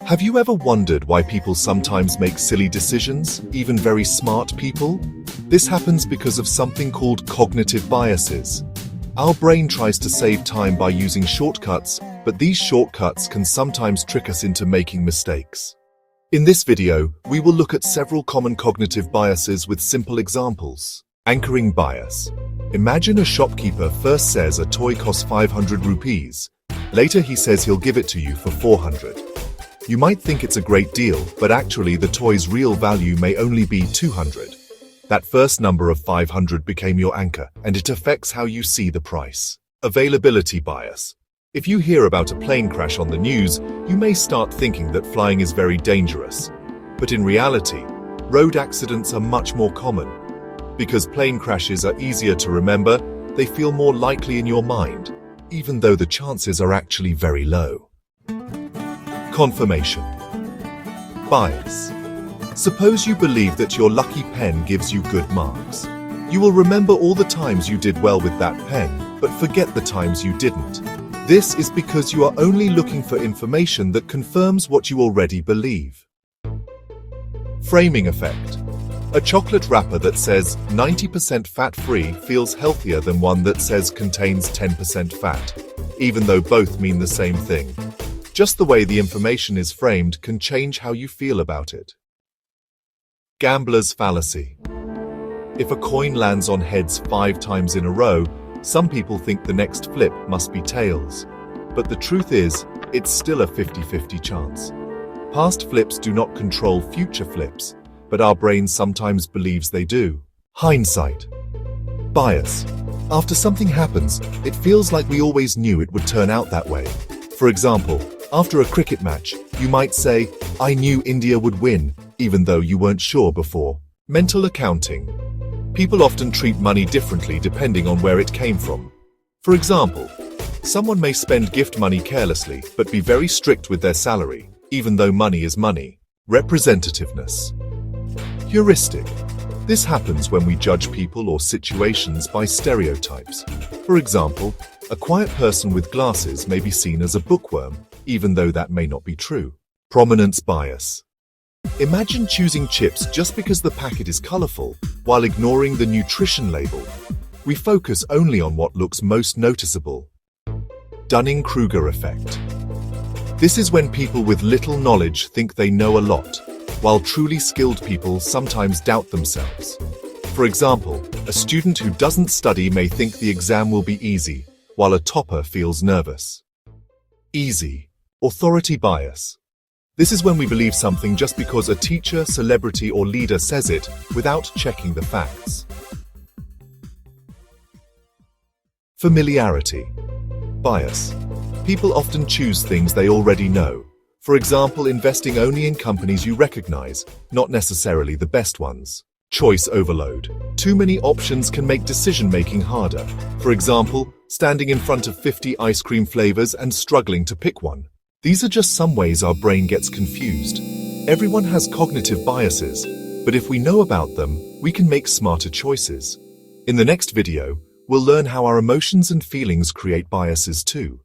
Have you ever wondered why people sometimes make silly decisions, even very smart people? This happens because of something called cognitive biases. Our brain tries to save time by using shortcuts, but these shortcuts can sometimes trick us into making mistakes. In this video, we will look at several common cognitive biases with simple examples. Anchoring bias. Imagine a shopkeeper first says a toy costs 500 rupees. Later he says he'll give it to you for 400. You might think it's a great deal, but actually the toy's real value may only be 200. That first number of 500 became your anchor, and it affects how you see the price. Availability bias. If you hear about a plane crash on the news, you may start thinking that flying is very dangerous. But in reality, road accidents are much more common. Because plane crashes are easier to remember, they feel more likely in your mind, even though the chances are actually very low. Confirmation bias. Suppose you believe that your lucky pen gives you good marks. You will remember all the times you did well with that pen, but forget the times you didn't. This is because you are only looking for information that confirms what you already believe. Framing effect. A chocolate wrapper that says 90% fat-free feels healthier than one that says contains 10% fat, even though both mean the same thing. Just the way the information is framed can change how you feel about it. Gambler's fallacy. If a coin lands on heads 5 times in a row, some people think the next flip must be tails. But the truth is, it's still a 50-50 chance. Past flips do not control future flips, but our brain sometimes believes they do. Hindsight bias. After something happens, it feels like we always knew it would turn out that way. For example, after a cricket match, you might say, "I knew India would win," even though you weren't sure before. Mental accounting. People often treat money differently depending on where it came from. For example, someone may spend gift money carelessly but be very strict with their salary, even though money is money. Representativeness. Heuristic. This happens when we judge people or situations by stereotypes. For example, a quiet person with glasses may be seen as a bookworm, even though that may not be true. Prominence bias. Imagine choosing chips just because the packet is colorful, while ignoring the nutrition label. We focus only on what looks most noticeable. Dunning-Kruger effect. This is when people with little knowledge think they know a lot, while truly skilled people sometimes doubt themselves. For example, a student who doesn't study may think the exam will be easy, while a topper feels nervous. Easy. Authority bias. This is when we believe something just because a teacher, celebrity, or leader says it, without checking the facts. Familiarity bias. People often choose things they already know. For example, investing only in companies you recognize, not necessarily the best ones. Choice overload. Too many options can make decision-making harder. For example, standing in front of 50 ice cream flavors and struggling to pick one. These are just some ways our brain gets confused. Everyone has cognitive biases, but if we know about them, we can make smarter choices. In the next video, we'll learn how our emotions and feelings create biases too.